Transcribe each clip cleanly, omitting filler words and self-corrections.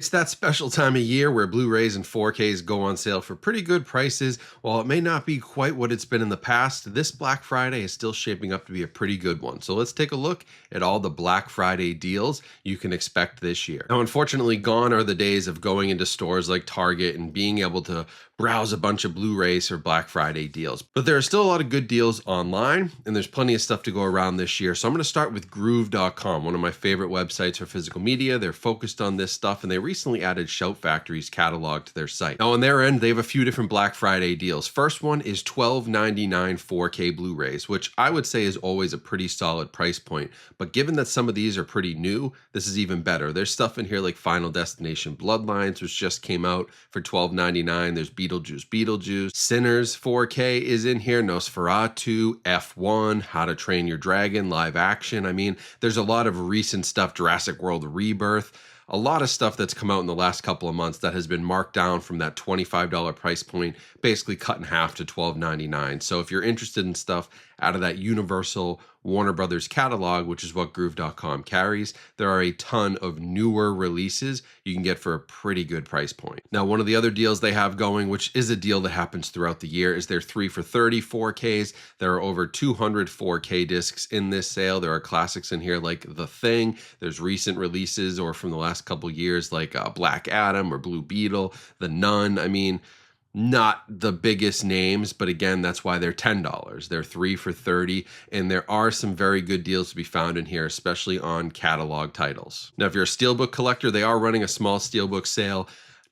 It's that special time of year where Blu-rays and 4Ks go on sale for pretty good prices. While it may not be quite what it's been in the past, this Black Friday is still shaping up to be a pretty good one. So let's take a look at all the Black Friday deals you can expect this year. Now, unfortunately, gone are the days of going into stores like Target and being able to browse a bunch of Blu-rays for Black Friday deals. But there are still a lot of good deals online, and there's plenty of stuff to go around this year. So I'm going to start with Groove.com, one of my favorite websites for physical media. They're focused on this stuff, and they recently added Shout Factory's catalog to their site. Now, on their end, they have a few different Black Friday deals. First one is $12.99 4K Blu-rays, which I would say is always a pretty solid price point. But given that some of these are pretty new, this is even better. There's stuff in here like Final Destination Bloodlines, which just came out for $12.99. There's Beetlejuice. Sinners 4K is in here. Nosferatu, F1, How to Train Your Dragon, live action. I mean, there's a lot of recent stuff, Jurassic World Rebirth. A lot of stuff that's come out in the last couple of months that has been marked down from that $25 price point, basically cut in half to $12.99. So if you're interested in stuff out of that Universal Warner Brothers catalog, which is what Groove.com carries, there are a ton of newer releases you can get for a pretty good price point. Now, one of the other deals they have going, which is a deal that happens throughout the year, is their 3 for $30 4Ks. There are over 200 4K discs in this sale. There are classics in here like The Thing. There's recent releases or from the last couple years like Black Adam or Blue Beetle, The Nun. I mean, not the biggest names, but again, that's why they're $10. They're 3 for $30, and there are some very good deals to be found in here, especially on catalog titles. Now, if you're a steelbook collector, they are running a small steelbook sale.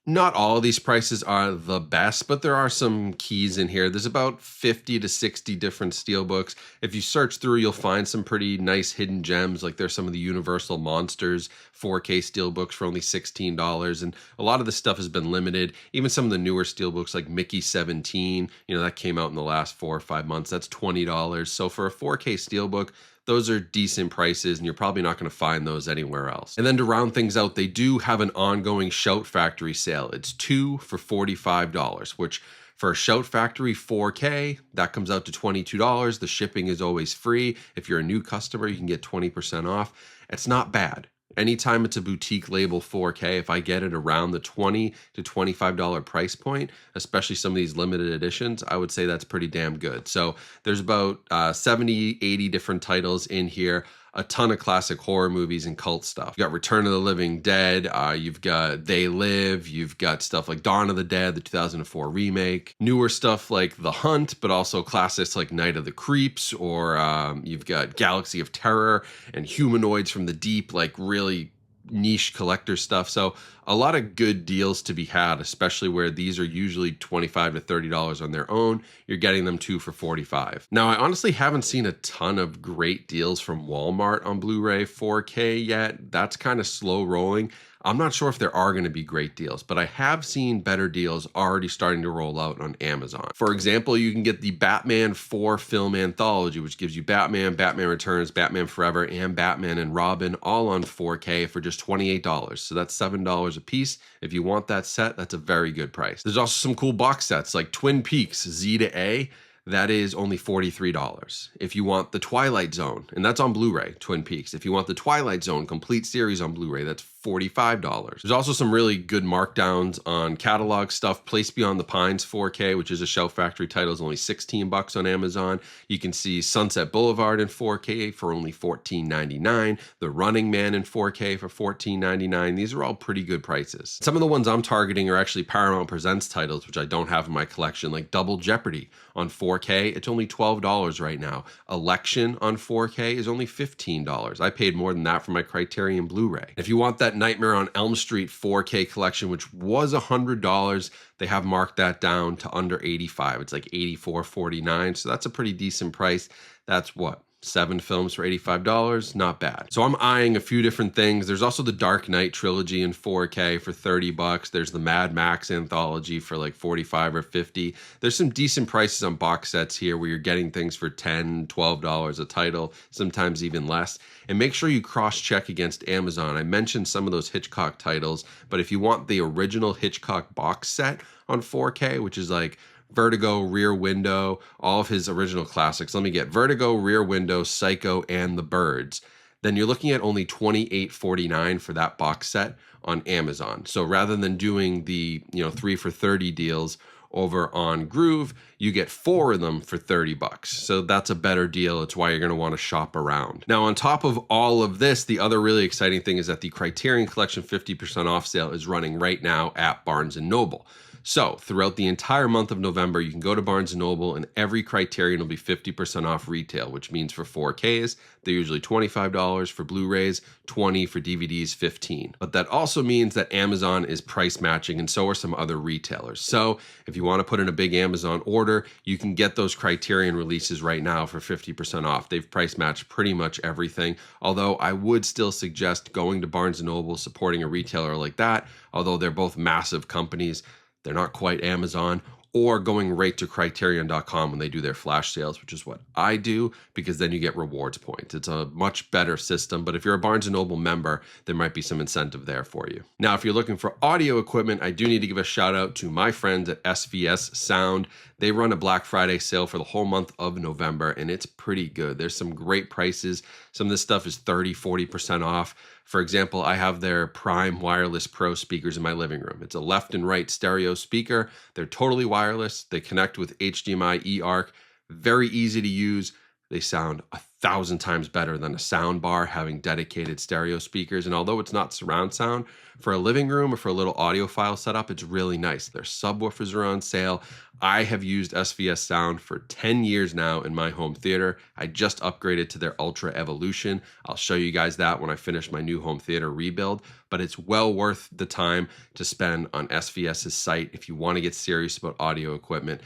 Not all of these prices are the best, but there are some keys in here. There's about 50 to 60 different steelbooks. If you search through, you'll find some pretty nice hidden gems, like there's some of the Universal Monsters 4K steelbooks for only $16, and a lot of this stuff has been limited. Even some of the newer steelbooks like Mickey 17, that came out in the last 4 or 5 months, that's $20. So for a 4K steelbook, those are decent prices, and you're probably not going to find those anywhere else. And then to round things out, they do have an ongoing Shout Factory sale. It's 2 for $45, which for a Shout Factory 4K, that comes out to $22. The shipping is always free. If you're a new customer, you can get 20% off. It's not bad. Anytime it's a boutique label 4K, if I get it around the $20 to $25 price point, especially some of these limited editions, I would say that's pretty damn good. So there's about 70, 80 different titles in here. A ton of classic horror movies and cult stuff. You got Return of the Living Dead, you've got They Live, you've got stuff like Dawn of the Dead, the 2004 remake, newer stuff like The Hunt, but also classics like Night of the Creeps, or you've got Galaxy of Terror and Humanoids from the Deep, like really niche collector stuff. So a lot of good deals to be had, especially where these are usually $25 to $30 on their own. You're getting them 2 for $45. Now, I honestly haven't seen a ton of great deals from Walmart on Blu-ray 4K yet. That's kind of slow rolling. I'm not sure if there are going to be great deals, but I have seen better deals already starting to roll out on Amazon. For example, you can get the Batman 4 film anthology, which gives you Batman, Batman Returns, Batman Forever, and Batman and Robin all on 4K for just $28. So that's $7 a piece. If you want that set, that's a very good price. There's also some cool box sets like Twin Peaks Z to A. That is only $43. If you want the Twilight Zone, and that's on Blu-ray, Twin Peaks. If you want the Twilight Zone complete series on Blu-ray, that's $45. There's also some really good markdowns on catalog stuff. Place Beyond the Pines 4K, which is a Shout Factory title, is only $16 on Amazon. You can see Sunset Boulevard in 4K for only $14.99. The Running Man in 4K for $14.99. These are all pretty good prices. Some of the ones I'm targeting are actually Paramount Presents titles, which I don't have in my collection, like Double Jeopardy on 4K. It's only $12 right now. Election on 4K is only $15. I paid more than that for my Criterion Blu-ray. If you want that Nightmare on Elm Street 4K collection, which was $100, they have marked that down to under $85. It's like $84.49, so that's a pretty decent price. That's what? 7 films for $85, not bad. So I'm eyeing a few different things. There's also the Dark Knight trilogy in 4K for $30. There's the Mad Max anthology for like $45 or $50. There's some decent prices on box sets here where you're getting things for $10, $12 a title, sometimes even less. And make sure you cross-check against Amazon. I mentioned some of those Hitchcock titles, but if you want the original Hitchcock box set on 4K, which is like Vertigo, Rear Window, all of his original classics. Let me get Vertigo, Rear Window, Psycho, and The Birds. then you're looking at only $28.49 for that box set on Amazon. So rather than doing the 3 for 30 deals over on Groove, you get 4 of them for 30 bucks. So that's a better deal. It's why you're going to want to shop around. Now, on top of all of this, the other really exciting thing is that the Criterion Collection 50% off sale is running right now at Barnes & Noble. So throughout the entire month of November, you can go to Barnes & Noble and every Criterion will be 50% off retail, which means for 4Ks, they're usually $25, for Blu-rays, $20, for DVDs, $15. But that also means that Amazon is price matching and so are some other retailers. So if you want to put in a big Amazon order, you can get those Criterion releases right now for 50% off. They've price matched pretty much everything, although I would still suggest going to Barnes & Noble, supporting a retailer like that, although they're both massive companies. They're not quite Amazon, or going right to Criterion.com when they do their flash sales, which is what I do, because then you get rewards points. It's a much better system, but if you're a Barnes & Noble member, there might be some incentive there for you. Now, if you're looking for audio equipment, I do need to give a shout out to my friends at SVS Sound. They run a Black Friday sale for the whole month of November, and it's pretty good. There's some great prices. Some of this stuff is 30-40% off. For example, I have their Prime Wireless Pro speakers in my living room. It's a left and right stereo speaker. They're totally wireless. They connect with HDMI eARC. Very easy to use. They sound 1,000 times better than a sound bar having dedicated stereo speakers. And although it's not surround sound, for a living room or for a little audiophile setup, it's really nice. Their subwoofers are on sale. I have used SVS Sound for 10 years now in my home theater. I just upgraded to their Ultra Evolution. I'll show you guys that when I finish my new home theater rebuild, but it's well worth the time to spend on SVS's site if you want to get serious about audio equipment.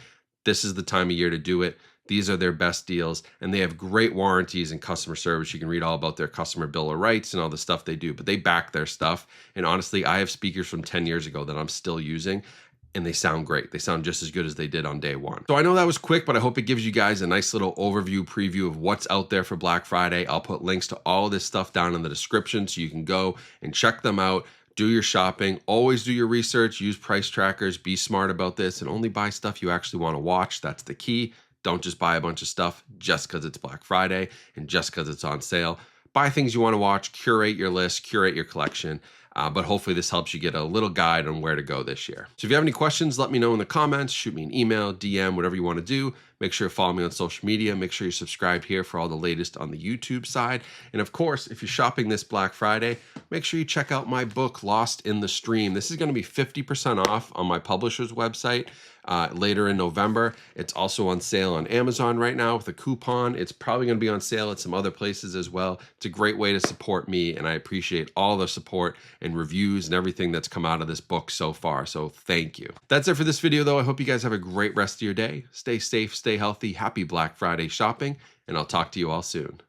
This is the time of year to do it. These are their best deals, and they have great warranties and customer service. You can read all about their customer bill of rights and all the stuff they do, but they back their stuff. And honestly, I have speakers from 10 years ago that I'm still using, and they sound great. They sound just as good as they did on day one. So I know that was quick, but I hope it gives you guys a nice little overview, preview of what's out there for Black Friday. I'll put links to all of this stuff down in the description so you can go and check them out. Do your shopping, always do your research, use price trackers, be smart about this, and only buy stuff you actually want to watch. That's the key. Don't just buy a bunch of stuff just because it's Black Friday and just because it's on sale. Buy things you want to watch, curate your list, curate your collection. But hopefully this helps you get a little guide on where to go this year. So if you have any questions, let me know in the comments, shoot me an email, DM, whatever you want to do. Make sure you follow me on social media. Make sure you subscribe here for all the latest on the YouTube side. And of course, if you're shopping this Black Friday, make sure you check out my book, Lost in the Stream. This is going to be 50% off on my publisher's website later in November. It's also on sale on Amazon right now with a coupon. It's probably going to be on sale at some other places as well. It's a great way to support me, and I appreciate all the support and reviews and everything that's come out of this book so far. So thank you. That's it for this video, though. I hope you guys have a great rest of your day. Stay safe, stay healthy. Happy Black Friday shopping, and I'll talk to you all soon.